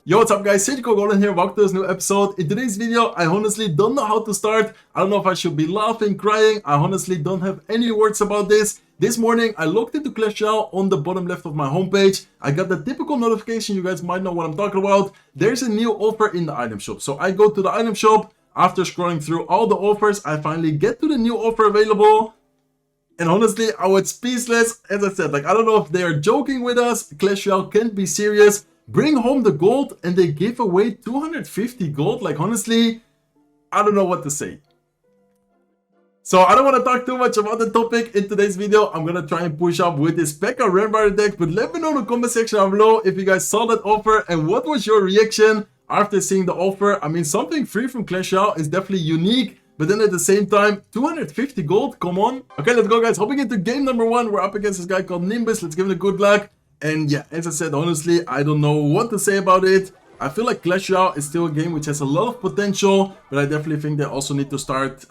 Yo, what's up guys, Goblin here, welcome to this new episode. In today's video, I honestly don't know how to start. I don't know if I should be laughing, crying. I honestly don't have any words about this. This morning, I logged into Clash Royale on the bottom left of my homepage. I got the typical notification, you guys might know what I'm talking about. There's a new offer in the item shop. So I go to the item shop. After scrolling through all the offers, I finally get to the new offer available. And honestly, I was speechless. As I said, I don't know if they are joking with us. Clash Royale can't be serious. Bring home the gold, and they give away 250 gold. Honestly, I don't know what to say. So I don't want to talk too much about the topic in today's video. I'm going to try and push up with this P.E.K.K.A. Ramrider deck. But let me know in the comment section down below if you guys saw that offer and what was your reaction after seeing the offer. I mean, something free from Clash Royale is definitely unique. But then at the same time, 250 gold, come on. Okay, let's go guys. Hopping into game number 1. We're up against this guy called Nimbus. Let's give it a good luck. And yeah, as I said, honestly, I don't know what to say about it. I feel like Clash Royale is still a game which has a lot of potential, but I definitely think they also need to start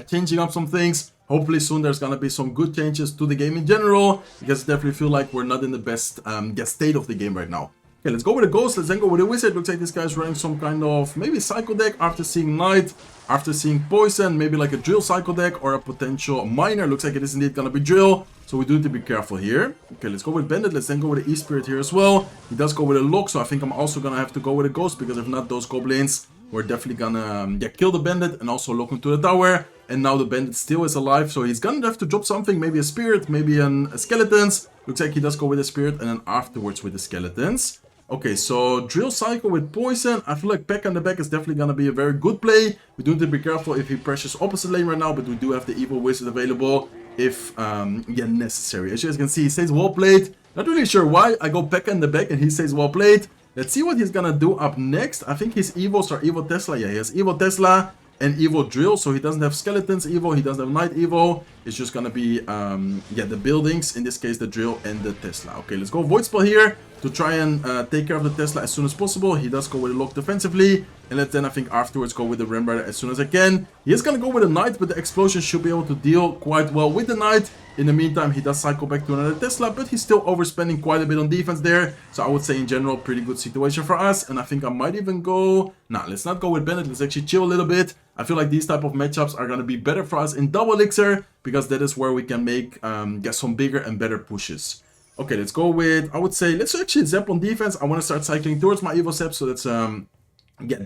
changing up some things. Hopefully soon there's gonna be some good changes to the game in general, because I definitely feel like we're not in the best state of the game right now. Okay, let's go with a Ghost, let's then go with a Wizard. Looks like this guy's running some kind of maybe Cycle deck after seeing Knight, after seeing Poison, maybe like a Drill Cycle deck or a potential Miner. Looks like it is indeed gonna be Drill, so we do need to be careful here. Okay, let's go with Bandit, let's then go with the E-Spirit here as well. He does go with a Lock, so I think I'm also gonna have to go with a Ghost, because if not, those Goblins, we're definitely gonna kill the Bandit and also lock him to the tower. And now the Bandit still is alive, so he's gonna have to drop something, maybe a Spirit, maybe a Skeletons. Looks like he does go with a Spirit and then afterwards with the Skeletons. Okay, so Drill Cycle with Poison. I feel like P.E.K.K.A. in the back is definitely going to be a very good play. We do need to be careful if he pressures opposite lane right now, but we do have the Evil Wizard available if necessary. As you guys can see, he says well played. Not really sure why I go P.E.K.K.A. in the back and he says well played. Let's see what he's going to do up next. I think his Evils are Evil Tesla. Yeah, he has Evil Tesla and Evil Drill, so he doesn't have Skeletons Evo, he doesn't have Knight Evo. It's just gonna be the buildings, in this case the Drill and the Tesla. Okay, let's go Void Spell here to try and take care of the Tesla as soon as possible. He does go with a Lock defensively, and let's then I think afterwards go with the Ramrider as soon as I can. He is gonna go with a Knight, but the Explosion should be able to deal quite well with the Knight. In the meantime, he does cycle back to another Tesla, but he's still overspending quite a bit on defense there. So I would say in general, pretty good situation for us. And I think I might even go... Nah, let's not go with Bandit. Let's actually chill a little bit. I feel like these type of matchups are going to be better for us in double elixir, because that is where we can make some bigger and better pushes. Okay, let's go with... I would say, let's actually zap on defense. I want to start cycling towards my Evo Zap, so that's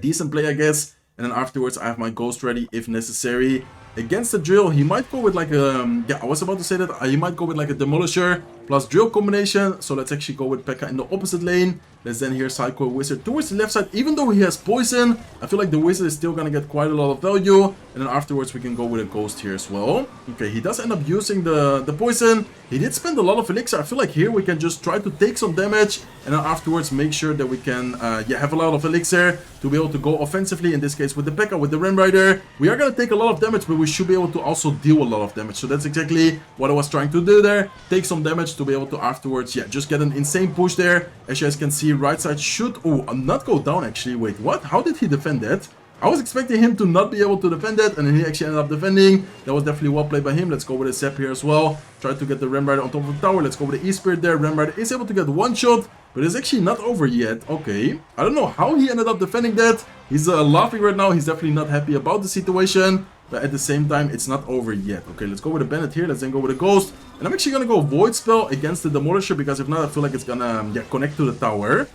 decent play, I guess. And then afterwards, I have my Ghost ready if necessary. Against the Drill, he might go with like a... I was about to say that. He might go with like a Demolisher plus Drill combination. So let's actually go with P.E.K.K.A. in the opposite lane. Let's then here cycle Wizard towards the left side. Even though he has Poison, I feel like the Wizard is still going to get quite a lot of value. And then afterwards, we can go with a Ghost here as well. Okay, he does end up using the Poison. He did spend a lot of elixir. I feel like here we can just try to take some damage. And then afterwards, make sure that we can have a lot of elixir to be able to go offensively. In this case, with the P.E.K.K.A. with the Ramrider. We are going to take a lot of damage, but we should be able to also deal a lot of damage. So that's exactly what I was trying to do there. Take some damage to be able to afterwards, just get an insane push there. As you guys can see, right side should... Oh, not go down actually. Wait, what? How did he defend that? I was expecting him to not be able to defend that, and then he actually ended up defending. That was definitely well played by him. Let's go with a Zap here as well. Try to get the Ramrider on top of the tower. Let's go with the E-Spirit there. Ramrider is able to get one shot, but it's actually not over yet. Okay. I don't know how he ended up defending that. He's laughing right now. He's definitely not happy about the situation. But at the same time, it's not over yet. Okay, let's go with a Bandit here. Let's then go with a Ghost. And I'm actually going to go Void Spell against the Demolisher, because if not, I feel like it's going to connect to the tower.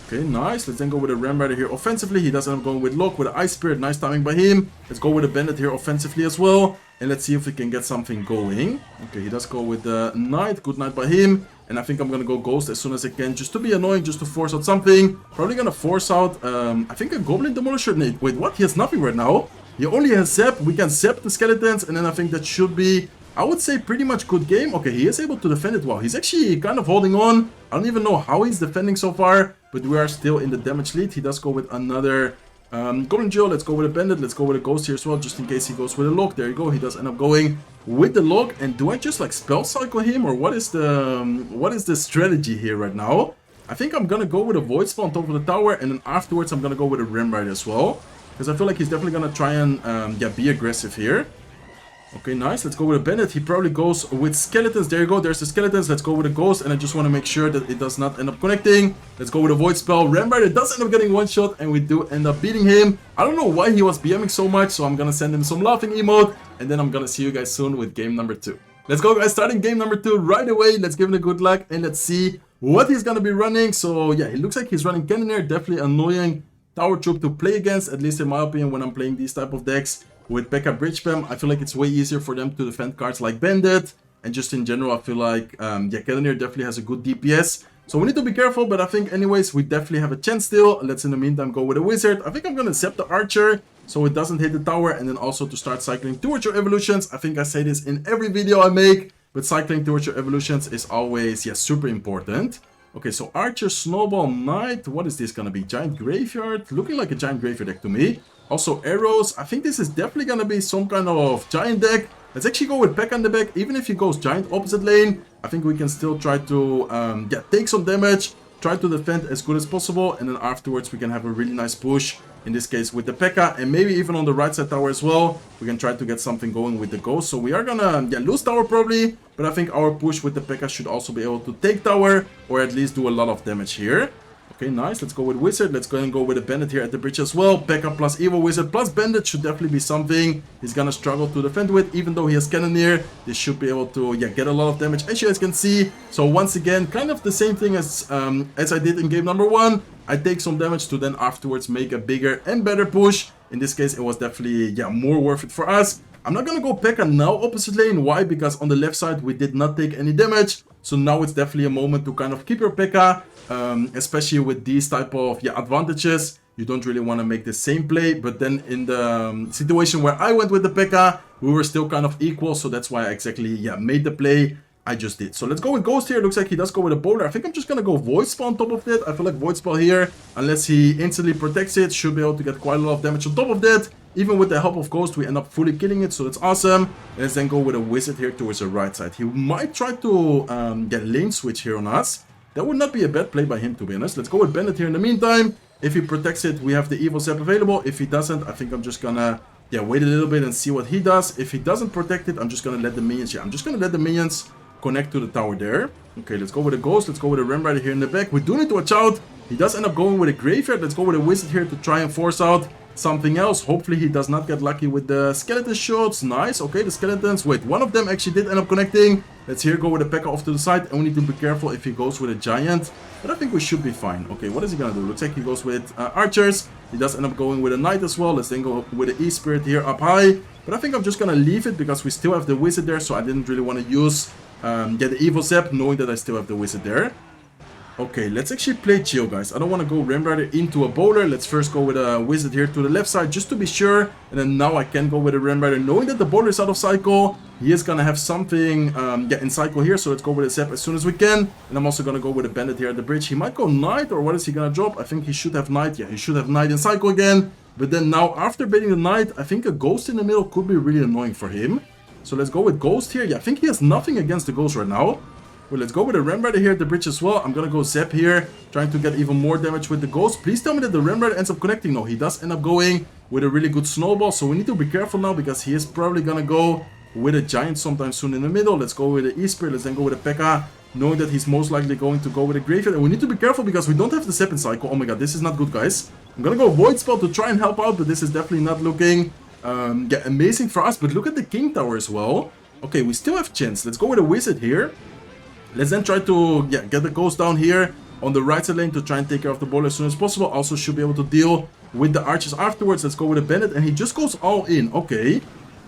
Okay, nice. Let's then go with a Ramrider here offensively. He does end up going with Lock with an Ice Spirit. Nice timing by him. Let's go with a Bandit here offensively as well. And let's see if we can get something going. Okay, he does go with the Knight. Good Knight by him. And I think I'm going to go Ghost as soon as I can, just to be annoying, just to force out something. Probably going to force out, I think a Goblin Demolisher. Wait, what? He has nothing right now. He only has Zap. We can Zap the Skeletons, and then I think that should be, I would say, pretty much good game. Okay, he is able to defend it well. He's actually kind of holding on. I don't even know how he's defending so far, but we are still in the damage lead. He does go with another Goblin Drill. Let's go with a Bandit. Let's go with a Ghost here as well, just in case he goes with a Lock. There you go. He does end up going with the Lock. And do I just like spell cycle him, or what is the strategy here right now? I think I'm gonna go with a Void Spell on top of the tower, and then afterwards I'm gonna go with a Ramrider as well. Because I feel like he's definitely going to try and be aggressive here. Okay, nice. Let's go with a bandit. He probably goes with skeletons. There you go. There's the skeletons. Let's go with a ghost. And I just want to make sure that it does not end up connecting. Let's go with a void spell. Ramrider does end up getting one shot. And we do end up beating him. I don't know why he was BMing so much. So I'm going to send him some laughing emote. And then I'm going to see you guys soon with game number 2. Let's go, guys. Starting game number 2 right away. Let's give him a good luck. And let's see what he's going to be running. So yeah, it looks like he's running Cannoneer. Definitely annoying tower troop to play against. At least in my opinion, when I'm playing these type of decks. With P.E.K.K.A. Bridge Spam, I feel like it's way easier for them to defend cards like Bandit. And just in general, I feel like, yeah, Cannoneer definitely has a good DPS. So we need to be careful, but I think anyways, we definitely have a chance still. Let's in the meantime go with a Wizard. I think I'm going to zap the Archer, so it doesn't hit the tower. And then also to start cycling towards your evolutions. I think I say this in every video I make. But cycling towards your evolutions is always, yeah, super important. Okay, so Archer, Snowball, Knight. What is this going to be? Giant Graveyard? Looking like a Giant Graveyard deck to me. Also arrows. I think this is definitely going to be some kind of giant deck. Let's actually go with P.E.K.K.A. in the back. Even if he goes giant opposite lane, I think we can still try to yeah, take some damage. Try to defend as good as possible. And then afterwards we can have a really nice push. In this case with the P.E.K.K.A. And maybe even on the right side tower as well. We can try to get something going with the ghost. So we are gonna, yeah, lose tower probably. But I think our push with the P.E.K.K.A. should also be able to take tower. Or at least do a lot of damage here. Okay, nice. Let's go with Wizard. Let's go ahead and go with a Bandit here at the bridge as well. P.E.K.K.A. plus Evil Wizard plus Bandit should definitely be something he's gonna struggle to defend with. Even though he has Cannoneer, this should be able to, yeah, get a lot of damage, as you guys can see. So once again, kind of the same thing as I did in game number 1. I take some damage to then afterwards make a bigger and better push. In this case, it was definitely, yeah, more worth it for us. I'm not gonna go P.E.K.K.A. now opposite lane. Why? Because on the left side, we did not take any damage. So now it's definitely a moment to kind of keep your P.E.K.K.A. Especially with these type of, yeah, advantages. You don't really want to make the same play. But then in the situation where I went with the P.E.K.K.A., we were still kind of equal. So that's why I exactly, yeah, made the play I just did. So let's go with Ghost here. Looks like he does go with a Bowler. I think I'm just going to go Void Spell on top of that. I feel like Void Spell here, unless he instantly protects it, should be able to get quite a lot of damage on top of that. Even with the help of Ghost, we end up fully killing it, so that's awesome. Let's then go with a Wizard here towards the right side. He might try to get lane switch here on us. That would not be a bad play by him, to be honest. Let's go with Bandit here in the meantime. If he protects it, we have the Evil Zap available. If he doesn't, I think I'm just gonna, yeah, wait a little bit and see what he does. If he doesn't protect it, I'm just gonna let the minions, yeah, I'm just gonna let the minions connect to the tower there. Okay, let's go with a Ghost. Let's go with a Ramrider here in the back. We do need to watch out. He does end up going with a Graveyard. Let's go with a Wizard here to try and force out something else. Hopefully he does not get lucky with the skeleton shots. Nice. Okay, the skeletons. Wait, one of them actually did end up connecting. Let's here go with a P.E.K.K.A. off to the side. And we need to be careful if he goes with a giant. But I think we should be fine. Okay, what is he gonna do? Looks like he goes with archers. He does end up going with a knight as well. Let's then go with the E-Spirit here up high. But I think I'm just gonna leave it because we still have the Wizard there. So I didn't really want to use the Evil Zap, knowing that I still have the Wizard there. Okay, let's actually play chill, guys. I don't want to go Ramrider into a Bowler. Let's first go with a Wizard here to the left side, just to be sure. And then now I can go with a Ramrider, knowing that the Bowler is out of cycle. He is gonna have something yeah, in cycle here, so let's go with a Zap as soon as we can. And I'm also gonna go with a Bandit here at the bridge. He might go Knight, or what is he gonna drop? I think he should have Knight. Yeah, he should have Knight in cycle again. But then now, after baiting the Knight, I think a Ghost in the middle could be really annoying for him. So let's go with Ghost here. Yeah, I think he has nothing against the Ghost right now. Well, let's go with a Ramrider here at the bridge as well. I'm gonna go Zap here, trying to get even more damage with the Ghost. Please tell me that the Ramrider ends up connecting. No, he does end up going with a really good Snowball. So we need to be careful now, because he is probably gonna go with a Giant sometime soon in the middle. Let's go with the E-Spirit. Let's then go with a P.E.K.K.A. knowing that he's most likely going to go with a Graveyard. And we need to be careful because we don't have the Zap in cycle. Oh my god, this is not good, guys. I'm gonna go Void Spell to try and help out, but this is definitely not looking yeah, amazing for us. But look at the King Tower as well. Okay, we still have chance. Let's go with a Wizard here. Let's then try to, yeah, get the Ghost down here on the right side lane to try and take care of the Bowler as soon as possible. Also should be able to deal with the Archers afterwards. Let's go with a Bandit, and he just goes all in. Okay,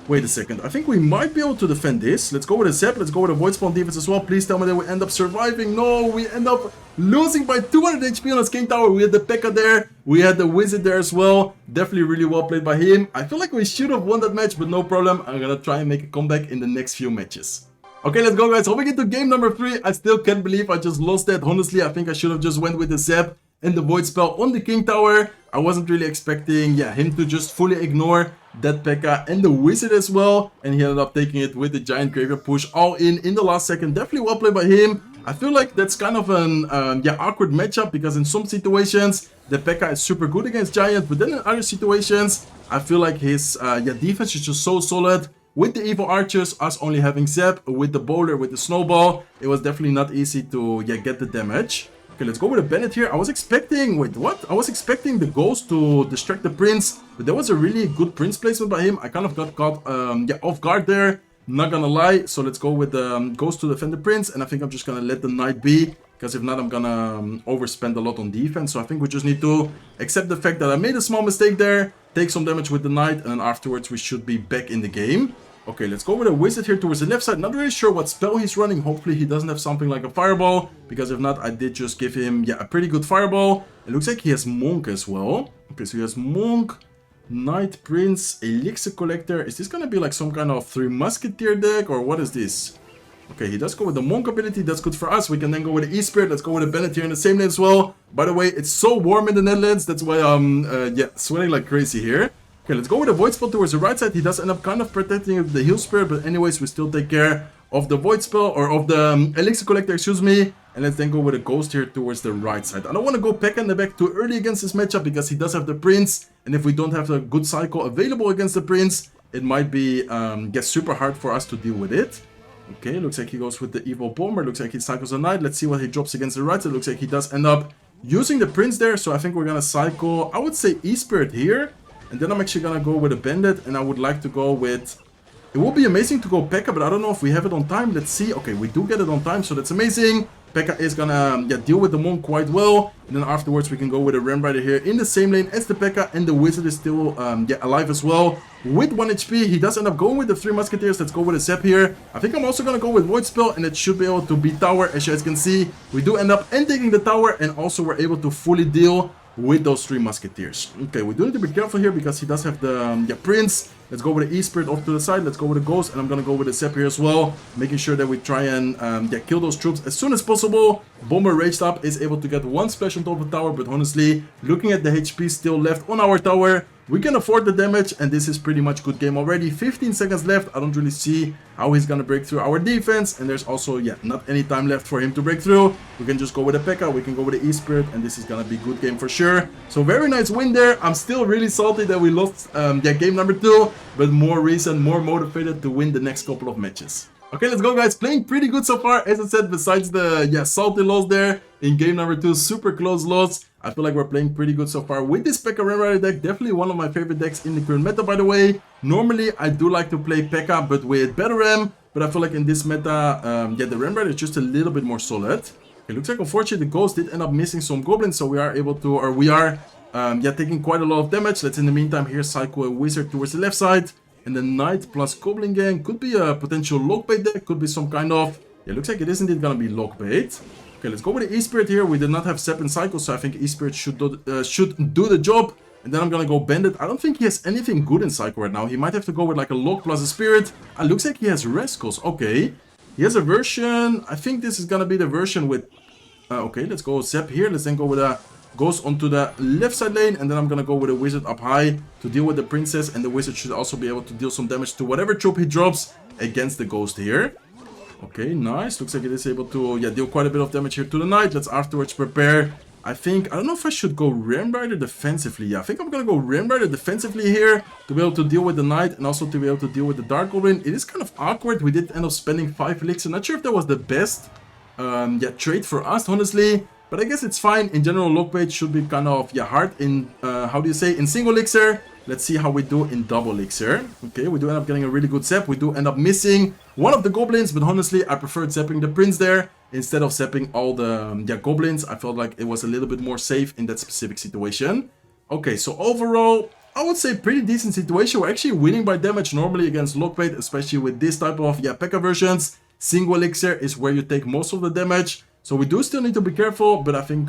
wait a second. I think we might be able to defend this. Let's go with a Zap. Let's go with a Void Spawn defense as well. Please tell me that we end up surviving. No, we end up losing by 200 HP on his King Tower. We had the P.E.K.K.A. there. We had the Wizard there as well. Definitely really well played by him. I feel like we should have won that match, but no problem. I'm gonna try and make a comeback in the next few matches. Okay, let's go, guys. Hopping into game number 3. I still can't believe I just lost that. Honestly, I think I should have just went with the Zap and the Void Spell on the King Tower. I wasn't really expecting, yeah, him to just fully ignore that P.E.K.K.A. and the Wizard as well. And he ended up taking it with the Giant Graveyard push all in the last second. Definitely well played by him. I feel like that's kind of an yeah, awkward matchup, because in some situations the P.E.K.K.A. is super good against Giant, but then in other situations I feel like his yeah, defense is just so solid. with the evil archers, us only having Zap, with the bowler, with the snowball, it was definitely not easy to get the damage. Okay, let's go with a Bennett here. I was expecting, wait, what? I was expecting the ghost to distract the prince, but there was a really good prince placement by him. I kind of got caught off guard there, not gonna lie. So let's go with the ghost to defend the prince, and I think I'm just gonna let the knight be, because if not, I'm gonna overspend a lot on defense. So I think we just need to accept the fact that I made a small mistake there, take some damage with the knight, and then afterwards we should be back in the game. Okay, let's go with a wizard here towards the left side. Not really sure what spell he's running. Hopefully he doesn't have something like a fireball, because if not, I did just give him, a pretty good fireball. It looks like he has monk as well. Okay, so he has monk, knight, prince, elixir collector. Is this gonna be like some kind of three musketeer deck, or what is this? Okay, he does go with the monk ability. That's good for us. We can then go with the e-spirit. Let's go with the Bennett here in the same lane as well. By the way, it's so warm in the Netherlands. That's why I'm sweating like crazy here. Okay, let's go with the void spell towards the right side. He does end up kind of protecting the heal spirit, but anyways, we still take care of the void spell, or of the elixir collector, excuse me. And let's then go with a ghost here towards the right side. I don't want to go Pekka in the back too early against this matchup, because he does have the prince, and if we don't have a good cycle available against the prince, it might be get super hard for us to deal with it. Okay, looks like he goes with the evil bomber. Looks like he cycles a knight. Let's see what he drops against the right side. Looks like he does end up using the prince there, so I think we're gonna cycle, I would say, e-spirit here. And then I'm actually gonna go with a bandit, and I would like to go with... It would be amazing to go Pekka, but I don't know if we have it on time. Let's see. Okay, we do get it on time, so that's amazing. Pekka is gonna deal with the monk quite well. And then afterwards we can go with a Ram Rider here in the same lane as the Pekka, and the wizard is still alive as well with 1 HP. He does end up going with the 3 musketeers. Let's go with a Zap here. I think I'm also gonna go with void spell, and it should be able to beat tower. As you guys can see, we do end up taking the tower, and also we're able to fully deal with those 3 musketeers. Okay, we do need to be careful here, because he does have the prince. Let's go with the e-spirit off to the side. Let's go with the ghost, and I'm gonna go with the Zap here as well, making sure that we try and kill those troops as soon as possible. Bomber raged up, is able to get 1 splash on top of the tower, but honestly, looking at the HP still left on our tower, we can afford the damage, and this is pretty much good game already. 15 seconds left. I don't really see how he's gonna break through our defense, and there's also not any time left for him to break through. We can just go with the Pekka, we can go with the e-spirit, and this is gonna be good game for sure. So very nice win there. I'm still really salty that we lost game number 2, but more reason, more motivated to win the next couple of matches. Okay, let's go, guys. Playing pretty good so far. As I said, besides the salty loss there in game number 2, super close loss, I feel like we're playing pretty good so far with this Pekka Ram Rider deck. Definitely one of my favorite decks in the current meta, by the way. Normally, I do like to play Pekka, but with Battle Ram. But I feel like in this meta, the Ram Rider is just a little bit more solid. It looks like, unfortunately, the Ghost did end up missing some Goblins, so we are able to, or we are, taking quite a lot of damage. Let's, in the meantime, here cycle a Wizard towards the left side. And the Knight plus Goblin Gang could be a potential lockbait deck, could be some kind of... Yeah, looks like it is indeed gonna be lockbait. Okay, let's go with the e-spirit here. We did not have Zap and Cycle, so I think e-spirit should do the job. And then I'm gonna go Bandit. I don't think he has anything good in Cycle right now. He might have to go with like a lock plus a spirit. Looks like he has Rascals. Okay. He has a version. I think this is gonna be the version with... okay, let's go Zap here. Let's then go with a... Goes onto the left side lane, and then I'm gonna go with a wizard up high to deal with the princess, and the wizard should also be able to deal some damage to whatever troop he drops against the ghost here. Okay, nice. Looks like it is able to deal quite a bit of damage here to the knight. Let's afterwards prepare. I don't know if I should go Ram Rider defensively. Yeah, I think I'm gonna go Ram Rider defensively here to be able to deal with the knight, and also to be able to deal with the Dark Goblin. It is kind of awkward. We did end up spending 5 elixir. Not sure if that was the best trade for us, honestly. But I guess it's fine. In general, lockbait should be kind of hard in, in single elixir. Let's see how we do in double elixir. Okay, we do end up getting a really good Zap. We do end up missing one of the Goblins, but honestly, I preferred zapping the Prince there instead of zapping all the Goblins. I felt like it was a little bit more safe in that specific situation. Okay, so overall, I would say pretty decent situation. We're actually winning by damage normally against lockbait, especially with this type of Pekka versions. Single elixir is where you take most of the damage. So we do still need to be careful, but I think,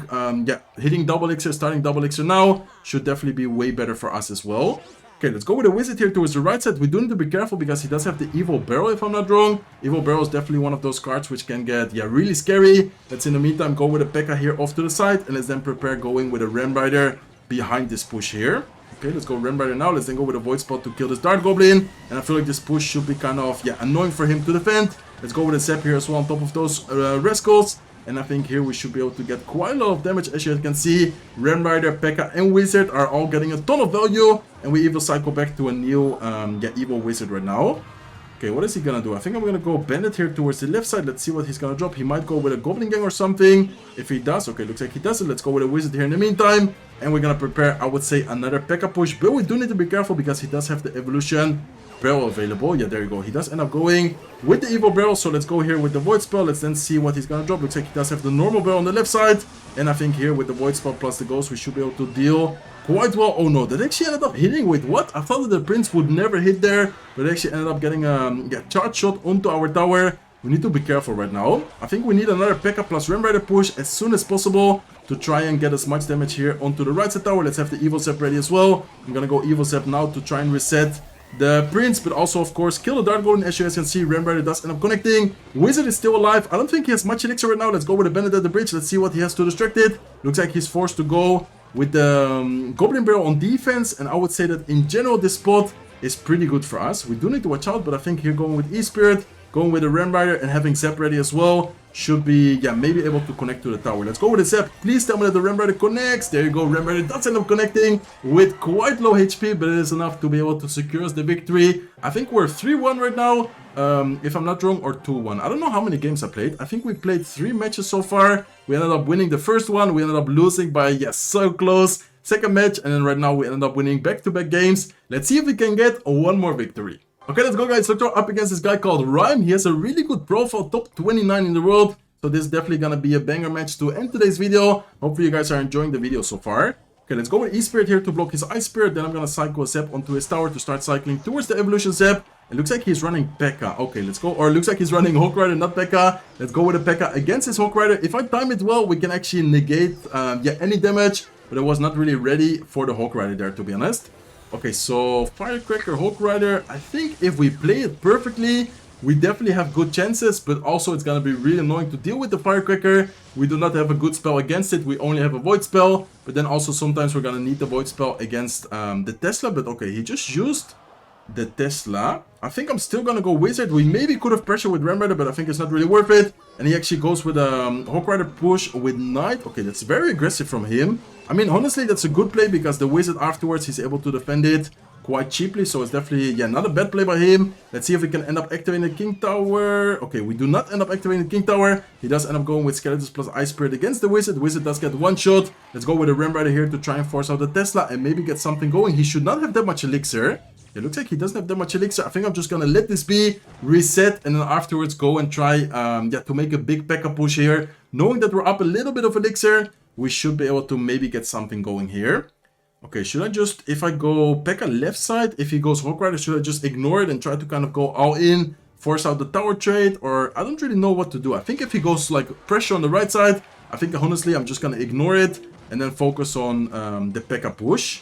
hitting double elixir, starting double elixir now, should definitely be way better for us as well. Okay, let's go with the wizard here towards the right side. We do need to be careful because he does have the evil barrel, if I'm not wrong. Evil barrel is definitely one of those cards which can get, really scary. Let's, in the meantime, go with a Pekka here off to the side, and let's then prepare going with a Ram Rider behind this push here. Okay, let's go Ram Rider now. Let's then go with a Void Spot to kill this Dark Goblin. And I feel like this push should be kind of, annoying for him to defend. Let's go with a Zap here as well on top of those Rascals. And I think here we should be able to get quite a lot of damage. As you can see, Ram Rider, Pekka, and Wizard are all getting a ton of value. And we even cycle back to a new evil Wizard right now. Okay, what is he gonna do? I think I'm gonna go Bandit here towards the left side. Let's see what he's gonna drop. He might go with a Goblin Gang or something. If he does, okay, looks like he doesn't. Let's go with a Wizard here in the meantime. And we're gonna prepare, I would say, another P.E.K.K.A push. But we do need to be careful because he does have the Evolution Barrel available. Yeah, there you go. He does end up going with the Evil Barrel. So let's go here with the Void Spell. Let's then see what he's gonna drop. Looks like he does have the normal barrel on the left side. And I think here with the Void Spell plus the Ghost, we should be able to deal quite well. Oh no, that actually ended up hitting. Wait, what? I thought that the Prince would never hit there, but it actually ended up getting a charge shot onto our tower. We need to be careful right now. I think we need another P.E.K.K.A plus Ram Rider push as soon as possible to try and get as much damage here onto the right side tower. Let's have the Evil Zap ready as well. I'm gonna go Evil Zap now to try and reset the Prince, but also of course kill the Dart Golden. As you guys can see, Ram Rider does end up connecting. Wizard is still alive. I don't think he has much elixir right now. Let's go with the Bandit at the bridge. Let's see what he has to distract it. Looks like he's forced to go with the Goblin Barrel on defense, and I would say that in general this spot is pretty good for us. We do need to watch out, but I think here going with E-Spirit, going with the Ram Rider and having Zap ready as well should be, yeah, maybe able to connect to the tower. Let's go with the Zap. Please tell me that the Ram Rider connects. There you go. Ram Rider does end up connecting with quite low HP, but it is enough to be able to secure us the victory. I think we're 3-1 right now, if I'm not wrong, or 2-1. I don't know how many games I played. I think we played 3 matches so far. We ended up winning the first one. We ended up losing by, yes, so close. Second match, and then right now we ended up winning back-to-back games. Let's see if we can get one more victory. Okay, let's go, guys. Let's go up against this guy called Rhyme. He has a really good profile, top 29 in the world. So this is definitely gonna be a banger match to end today's video. Hopefully you guys are enjoying the video so far. Okay, let's go with E-Spirit here to block his Ice Spirit. Then I'm gonna cycle a Zap onto his tower to start cycling towards the Evolution Zap. It looks like he's running P.E.K.K.A. Okay, let's go. Or it looks like he's running Hawk Rider, not P.E.K.K.A. Let's go with a P.E.K.K.A against his Hawk Rider. If I time it well, we can actually negate any damage. But I was not really ready for the Hawk Rider there, to be honest. Okay, so Firecracker, Hawk Rider. I think if we play it perfectly, we definitely have good chances, but also it's gonna be really annoying to deal with the Firecracker. We do not have a good spell against it. We only have a Void Spell, but then also sometimes we're gonna need the Void Spell against the Tesla. But okay, he just used the Tesla. I think I'm still gonna go Wizard. We maybe could have pressure with Ram Rider, but I think it's not really worth it. And he actually goes with a Hawk Rider push with Knight. Okay, that's very aggressive from him. I mean, honestly, that's a good play because the Wizard afterwards, he's able to defend it quite cheaply. So it's definitely, yeah, not a bad play by him. Let's see if we can end up activating the King Tower. Okay, we do not end up activating the King Tower. He does end up going with Skeletons plus Ice Spirit against the Wizard. The Wizard does get one shot. Let's go with a Ram Rider here to try and force out the Tesla and maybe get something going. He should not have that much elixir. It looks like he doesn't have that much elixir. I think I'm just gonna let this be, reset, and then afterwards go and try to make a big P.E.K.K.A push here. Knowing that we're up a little bit of elixir, we should be able to maybe get something going here. Okay, should I just, if I go P.E.K.K.A left side, if he goes Hawk Rider, should I just ignore it and try to kind of go all in, force out the tower trade? Or I don't really know what to do. I think if he goes like pressure on the right side, I think honestly I'm just gonna ignore it and then focus on the P.E.K.K.A push.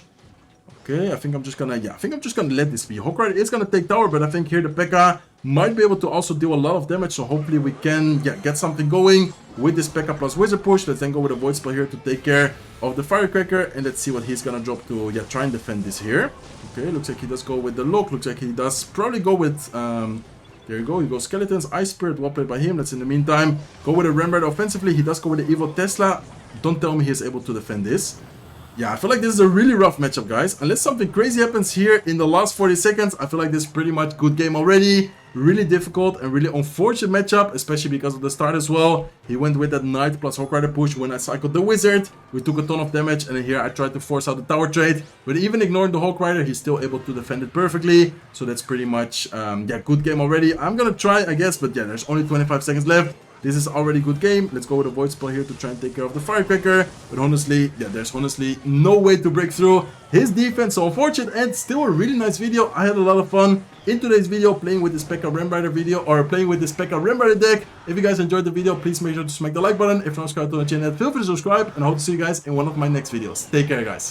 Okay, I think I'm just gonna, yeah, I think I'm just gonna let this be. Hawk Rider is gonna take tower, but I think here the P.E.K.K.A might be able to also deal a lot of damage. So hopefully we can, yeah, get something going with this P.E.K.K.A plus Wizard push. Let's then go with a Void Spell here to take care of the Firecracker, and let's see what he's gonna drop to, yeah, try and defend this here. Okay, looks like he does go with the lock. Looks like he does probably go with, there you go, he goes Skeletons, Ice Spirit, well played by him. Let's in the meantime go with a Ram Rider offensively. He does go with the Evil Tesla. Don't tell me he's able to defend this. Yeah, I feel like this is a really rough matchup, guys. Unless something crazy happens here in the last 40 seconds, I feel like this is pretty much good game already. Really difficult and really unfortunate matchup, especially because of the start as well. He went with that Knight plus Hawk Rider push when I cycled the Wizard. We took a ton of damage, and then here I tried to force out the tower trade. But even ignoring the Hawk Rider, he's still able to defend it perfectly. So that's pretty much, yeah, good game already. I'm gonna try, I guess, but yeah, there's only 25 seconds left. This is already a good game. Let's go with a Void Spell here to try and take care of the Firecracker. But honestly, yeah, there's honestly no way to break through his defense. So unfortunate, and still a really nice video. I had a lot of fun in today's video playing with this P.E.K.K.A Ram Rider video, or playing with this P.E.K.K.A Ram Rider deck. If you guys enjoyed the video, please make sure to smack the like button. If you're not subscribed to the channel, feel free to subscribe, and I hope to see you guys in one of my next videos. Take care, guys.